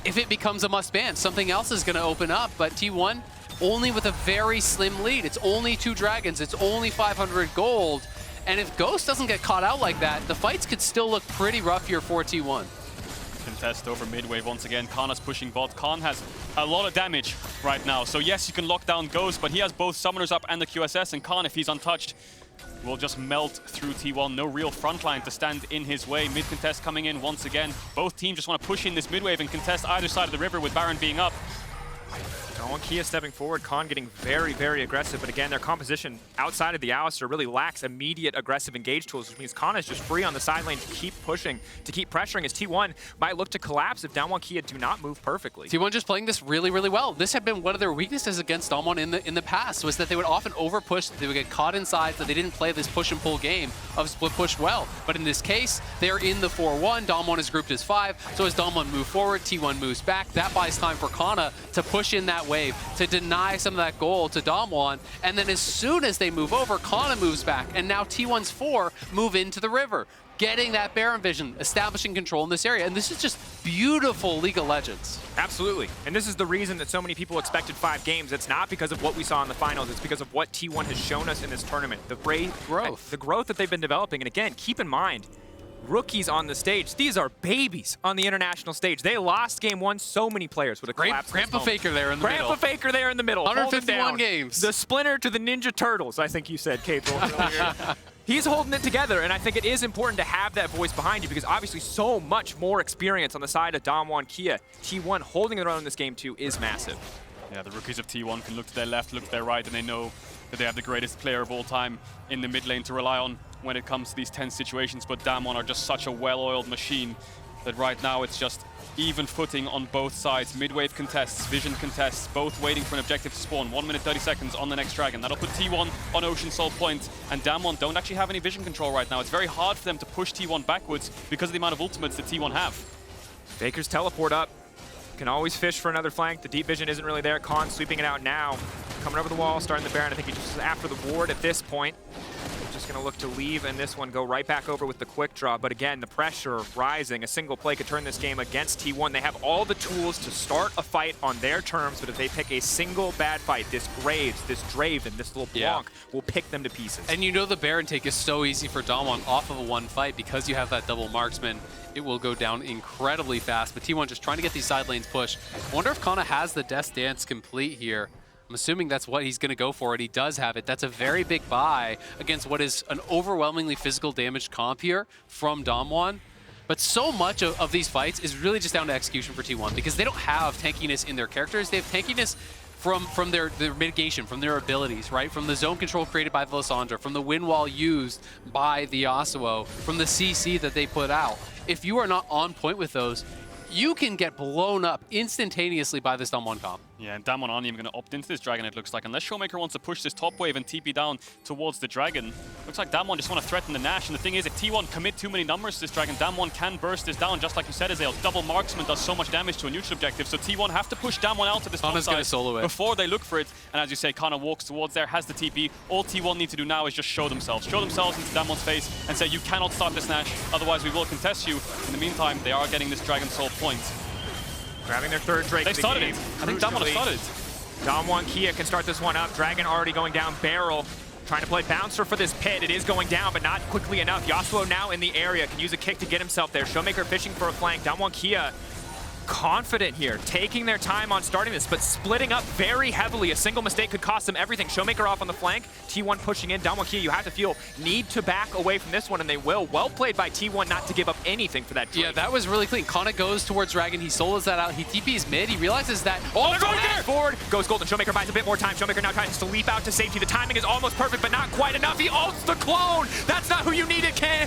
if it becomes a must ban. Something else is going to open up, but T1 only with a very slim lead. It's only 2 dragons. It's only 500 gold. And if Ghost doesn't get caught out like that, the fights could still look pretty rough here for T1. Contest over mid-wave once again. Canna's pushing bot. Khan has a lot of damage right now. So yes, you can lock down Ghost, but he has both Summoners up and the QSS, and Khan, if he's untouched, will just melt through T1. No real frontline to stand in his way. Mid-contest coming in once again. Both teams just want to push in this mid-wave and contest either side of the river with Baron being up. Kia stepping forward, Khan getting very, very aggressive, but again, their composition outside of the Alistar really lacks immediate aggressive engage tools, which means Khan is just free on the side lane to keep pushing, to keep pressuring, as T1 might look to collapse if Kia do not move perfectly. T1 just playing this really, really well. This had been one of their weaknesses against Damwon in the past, was that they would often overpush, they would get caught inside, so they didn't play this push and pull game of split push well. But in this case, they're in the 4-1, Damwon is grouped as 5, so as Damwon move forward, T1 moves back. That buys time for Canna to push in that wave, to deny some of that goal to Damwon, and then as soon as they move over, Canna moves back, and now T1's 4 move into the river, getting that Baron vision, establishing control in this area, and this is just beautiful League of Legends. Absolutely, and this is the reason that so many people expected 5 games. It's not because of what we saw in the finals, it's because of what T1 has shown us in this tournament. The growth that they've been developing, and again, keep in mind, rookies on the stage. These are babies on the international stage. They lost game 1. So many players would have collapsed. Grandpa Faker there in the middle. Grandpa Faker there in the middle. 151 games. The Splinter to the Ninja Turtles, I think you said, Kate. He's holding it together, and I think it is important to have that voice behind you because obviously so much more experience on the side of Damwon Kia. T1 holding their own in this game too is massive. Yeah, the rookies of T1 can look to their left, look to their right, and they know that they have the greatest player of all time in the mid lane to rely on when it comes to these tense situations. But Damwon are just such a well-oiled machine that right now it's just even footing on both sides. Mid-wave contests, vision contests, both waiting for an objective to spawn. 1 minute 30 seconds on the next dragon. That'll put T1 on Ocean Salt Point, and Damwon don't actually have any vision control right now. It's very hard for them to push T1 backwards because of the amount of ultimates that T1 have. Faker's teleport up. Can always fish for another flank. The deep vision isn't really there. Khan sweeping it out now. Coming over the wall, starting the Baron. I think he's just after the ward at this point. Just going to look to leave and this one go right back over with the quick draw. But again, the pressure rising. A single play could turn this game against T1. They have all the tools to start a fight on their terms, but if they pick a single bad fight, this Graves, this Draven, this LeBlanc will pick them to pieces. And you know the Baron take is so easy for Damwon off of a one fight because you have that double marksman. It will go down incredibly fast, but T1 just trying to get these side lanes pushed. I wonder if Canna has the Death Dance complete here. I'm assuming that's what he's going to go for, and he does have it. That's a very big buy against what is an overwhelmingly physical damage comp here from Damwon. But so much of these fights is really just down to execution for T1 because they don't have tankiness in their characters. They have tankiness from their mitigation, from their abilities, right? From the zone control created by the Lissandra, from the wind wall used by the Yasuo, from the CC that they put out. If you are not on point with those, you can get blown up instantaneously by this Damwon comp. Yeah, and Damwon aren't even going to opt into this dragon, it looks like. Unless ShowMaker wants to push this top wave and TP down towards the dragon. Looks like Damwon just want to threaten the Nash. And the thing is, if T1 commit too many numbers to this dragon, Damwon can burst this down, just like you said, Azael. Double marksman does so much damage to a neutral objective. So T1 have to push Damwon out to this top side solo it before they look for it. And as you say, Canna walks towards there, has the TP. All T1 need to do now is just show themselves. Show themselves into Damwon's face and say, you cannot start this Nash, otherwise we will contest you. In the meantime, they are getting this Dragon Soul point. Grabbing their third Drake. They started it. I think Damwon started it. Damwon Kia can start this one up. Dragon already going down. BeryL trying to play bouncer for this pit. It is going down, but not quickly enough. Yasuo now in the area. Can use a kick to get himself there. ShowMaker fishing for a flank. Damwon Kia confident here, taking their time on starting this, but splitting up very heavily. A single mistake could cost them everything. ShowMaker off on the flank, T1 pushing in. Damwon Kia, you have to feel, need to back away from this one, and they will. Well played by T1 not to give up anything for that Drake. Yeah, that was really clean. Canna goes towards Dragon, he solos that out, he TPs mid, he realizes that, oh, they're going there! Forward, goes golden. ShowMaker buys a bit more time. ShowMaker now tries to leap out to safety. The timing is almost perfect, but not quite enough. He ults the clone! That's not who you needed, Canna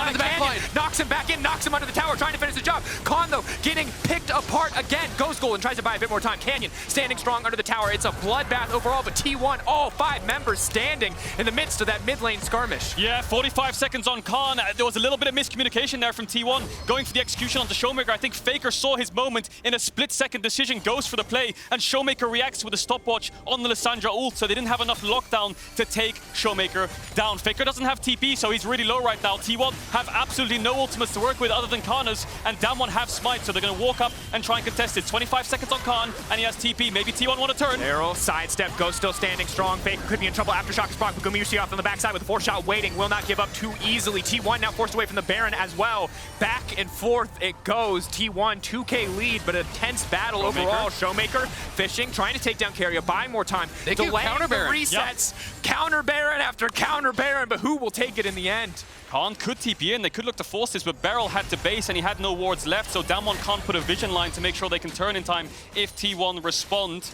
in the back line. Knocks him back in, knocks him under the tower, trying to finish the job. Khan, though, getting picked apart again. Goes golden, tries to buy a bit more time. Canyon standing strong under the tower. It's a bloodbath overall, but T1, all 5 members standing in the midst of that mid lane skirmish. Yeah, 45 seconds on Khan. There was a little bit of miscommunication there from T1. Going for the execution onto ShowMaker. I think Faker saw his moment in a split-second decision, goes for the play, and ShowMaker reacts with a stopwatch on the Lissandra ult, so they didn't have enough lockdown to take ShowMaker down. Faker doesn't have TP, so he's really low right now. T1 have absolutely no ultimates to work with other than Canna's, and Damwon have smite, so they're going to walk up and try and contest it. 25 seconds on Khan, and he has TP. Maybe T1 want to turn. BeryL, sidestep, Ghost still standing strong. Faker could be in trouble. Aftershock is proc, but Gumayusi off on the backside with a 4-shot waiting. Will not give up too easily. T1 now forced away from the Baron as well. Back and forth it goes. T1, 2K lead, but a tense battle overall. ShowMaker fishing, trying to take down Keria, buying more time. They can counter Baron. Resets. Yep. Counter Baron after counter Baron, but who will take it in the end? Khan could TP in, they could look to force this, but BeryL had to base and he had no wards left, so Damwon can't put a vision line to make sure they can turn in time if T1 respond.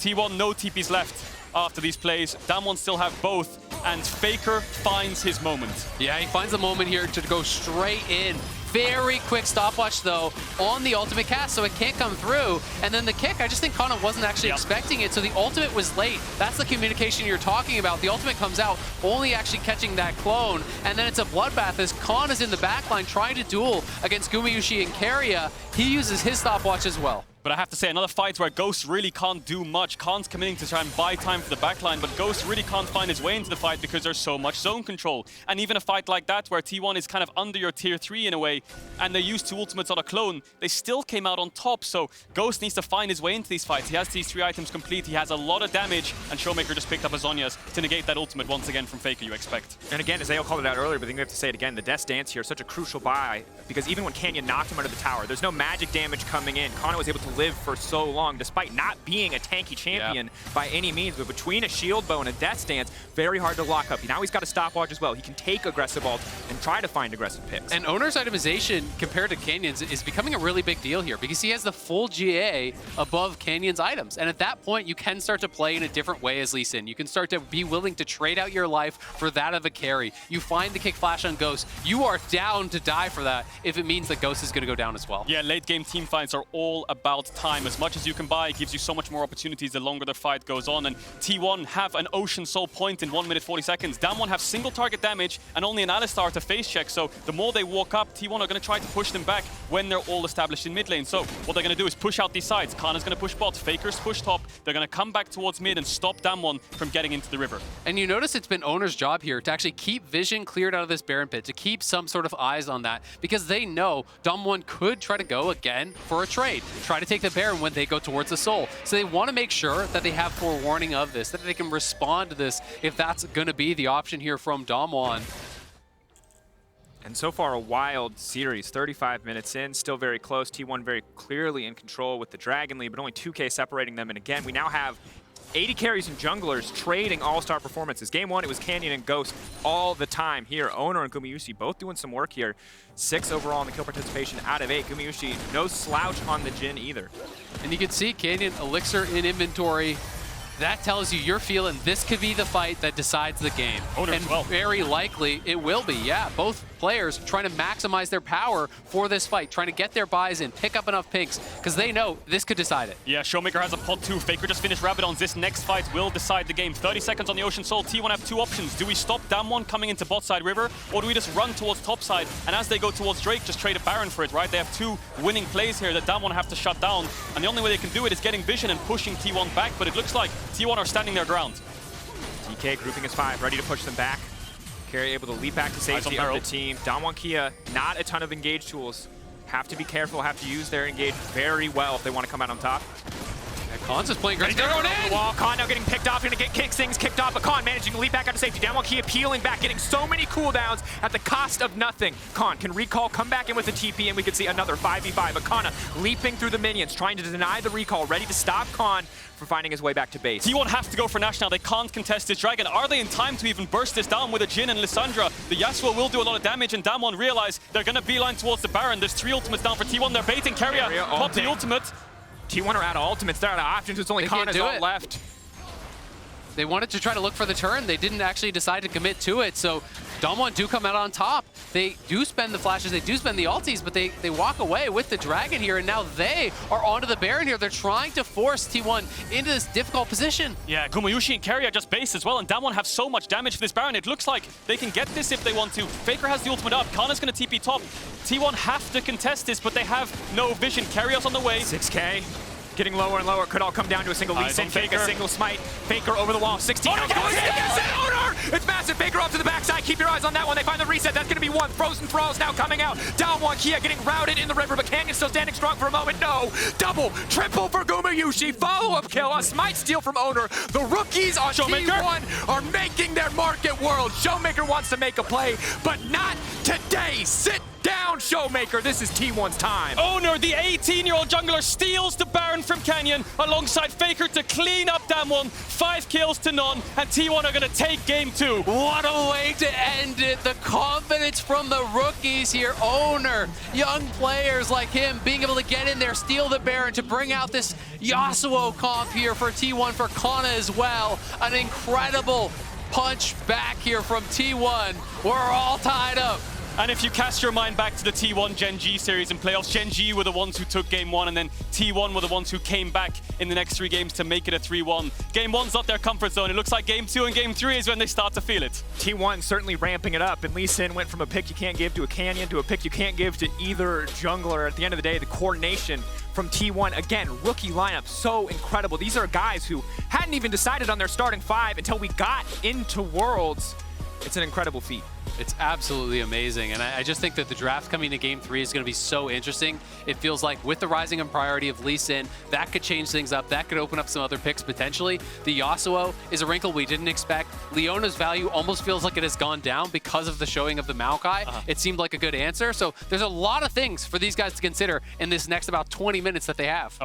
T1 no TPs left after these plays. Damwon still have both, and Faker finds his moment. Yeah, he finds a moment here to go straight in. Very quick stopwatch, though, on the ultimate cast, so it can't come through. And then the kick, I just think Canna wasn't actually expecting it, so the ultimate was late. That's the communication you're talking about. The ultimate comes out, only actually catching that clone, and then it's a bloodbath as Canna's in the backline trying to duel against Gumayusi and Keria. He uses his stopwatch as well. But I have to say, another fight where Ghost really can't do much. Khan's committing to try and buy time for the backline, but Ghost really can't find his way into the fight because there's so much zone control. And even a fight like that, where T1 is kind of under your tier 3 in a way, and they used 2 ultimates on a clone, they still came out on top. So Ghost needs to find his way into these fights. He has these 3 items complete, he has a lot of damage, and ShowMaker just picked up a Zhonya's to negate that ultimate once again from Faker, you expect. And again, as Ayo called it out earlier, but I think we have to say it again, the Death Dance here is such a crucial buy, because even when Canyon knocked him under the tower, there's no magic damage coming in. Canna was able to live for so long, despite not being a tanky champion by any means. But between a shield bow and a death stance, very hard to lock up. Now he's got a stopwatch as well. He can take aggressive ults and try to find aggressive picks. And Oner's itemization compared to Canyon's is becoming a really big deal here because he has the full GA above Canyon's items. And at that point, you can start to play in a different way as Lee Sin. You can start to be willing to trade out your life for that of a carry. You find the kick flash on Ghost. You are down to die for that if it means that Ghost is going to go down as well. Yeah, late game team fights are all about time. As much as you can buy, it gives you so much more opportunities the longer the fight goes on. And T1 have an Ocean Soul point in 1 minute 40 seconds. Damwon have single target damage and only an Alistar to face check. So the more they walk up, T1 are going to try to push them back when they're all established in mid lane. So what they're going to do is push out these sides. Canna's going to push bot, Faker's push top. They're going to come back towards mid and stop Damwon from getting into the river. And you notice it's been Oner's job here to actually keep vision cleared out of this Baron pit, to keep some sort of eyes on that, because they know Damwon could try to go again for a trade, try to take the Baron when they go towards the Soul. So they want to make sure that they have forewarning of this, that they can respond to this if that's going to be the option here from Damwon. And so far, a wild series. 35 minutes in, still very close. T1 very clearly in control with the Dragon lead, but only 2K separating them. And again, we now have 80 carries and junglers trading all-star performances. Game 1, it was Canyon and Ghost all the time here. Oner and Gumayusi both doing some work here. 6 overall in the kill participation out of 8. Gumayusi, no slouch on the Jhin either. And you can see Canyon Elixir in inventory. That tells you you're feeling this could be the fight that decides the game. Oner and as well. Very likely it will be, yeah. Both players trying to maximize their power for this fight, trying to get their buys in, pick up enough pinks, because they know this could decide it. Yeah, ShowMaker has a pot too. Faker just finished Rabadon's. This next fight will decide the game. 30 seconds on the Ocean Soul. T1 have 2 options. Do we stop Damwon coming into bot side river, or do we just run towards top side, and as they go towards Drake, just trade a Baron for it, right? They have 2 winning plays here that Damwon have to shut down, and the only way they can do it is getting vision and pushing T1 back, but it looks like T1 are standing their ground. DK grouping as 5, ready to push them back. Keria able to leap back to safety of the team. Damwon Kia, not a ton of engage tools. Have to be careful, have to use their engage very well if they want to come out on top. Khans is playing great. They're going in! Wall. Khan now getting picked off, gonna get things kicked off, but Khan managing to leap back out to safety. Damwon Kia peeling back, getting so many cooldowns at the cost of nothing. Khan can recall, come back in with a TP, and we could see another 5v5. But Canna leaping through the minions, trying to deny the recall, ready to stop Khan from finding his way back to base. T1 have to go for Nash now. They can't contest this Dragon. Are they in time to even burst this down with a Jhin and Lissandra? The Yasuo will do a lot of damage, and Damwon realize they're gonna beeline towards the Baron. There's 3 ultimates down for T1. They're baiting Keria. Pop the ultimate. T1 are out of ultimates, they're out of options, it's only Canna's ult left. They wanted to try to look for the turn. They didn't actually decide to commit to it, so Damwon do come out on top. They do spend the flashes, they do spend the ultis, but they walk away with the Dragon here, and now they are onto the Baron here. They're trying to force T1 into this difficult position. Yeah, Gumayusi and Keria just base as well, and Damwon have so much damage for this Baron. It looks like they can get this if they want to. Faker has the ultimate up. Kanna's going to TP top. T1 have to contest this, but they have no vision. Keria's on the way. 6K. Getting lower and lower. Could all come down to a single Lee Sin. Faker, single smite. Faker over the wall. 16. Oner! It's massive. Faker off to the backside. Keep your eyes on that one. They find the reset. That's going to be 1. Frozen Thralls now coming out. Damwon Kia getting routed in the river, but Canyon still standing strong for a moment. No. Double, triple for Gumayusi. Follow-up kill. A smite steal from Oner. The rookies on T1 are making their mark at World. ShowMaker wants to make a play, but not today. Sit down, ShowMaker. This is T1's time. Oner, the 18-year-old jungler, steals the Baron from Canyon alongside Faker to clean up Damwon. 5 kills to none, and T1 are going to take game 2. What a way to end it. The confidence from the rookies here. Oner, young players like him being able to get in there, steal the Baron to bring out this Yasuo comp here for T1 for Canna as well. An incredible punch back here from T1. We're all tied up. And if you cast your mind back to the T1 Gen G series in playoffs, Gen G were the ones who took game 1, and then T1 were the ones who came back in the next 3 games to make it a 3-1. Game 1's not their comfort zone. It looks like game 2 and game 3 is when they start to feel it. T1 certainly ramping it up, and Lee Sin went from a pick you can't give to a Canyon to a pick you can't give to either jungler. At the end of the day, the coordination from T1, again, rookie lineup, so incredible. These are guys who hadn't even decided on their starting 5 until we got into Worlds. It's an incredible feat. It's absolutely amazing, and I just think that the draft coming to Game 3 is going to be so interesting. It feels like with the rising in priority of Lee Sin, that could change things up. That could open up some other picks potentially. The Yasuo is a wrinkle we didn't expect. Leona's value almost feels like it has gone down because of the showing of the Maokai. It seemed like a good answer. So there's a lot of things for these guys to consider in this next about 20 minutes that they have.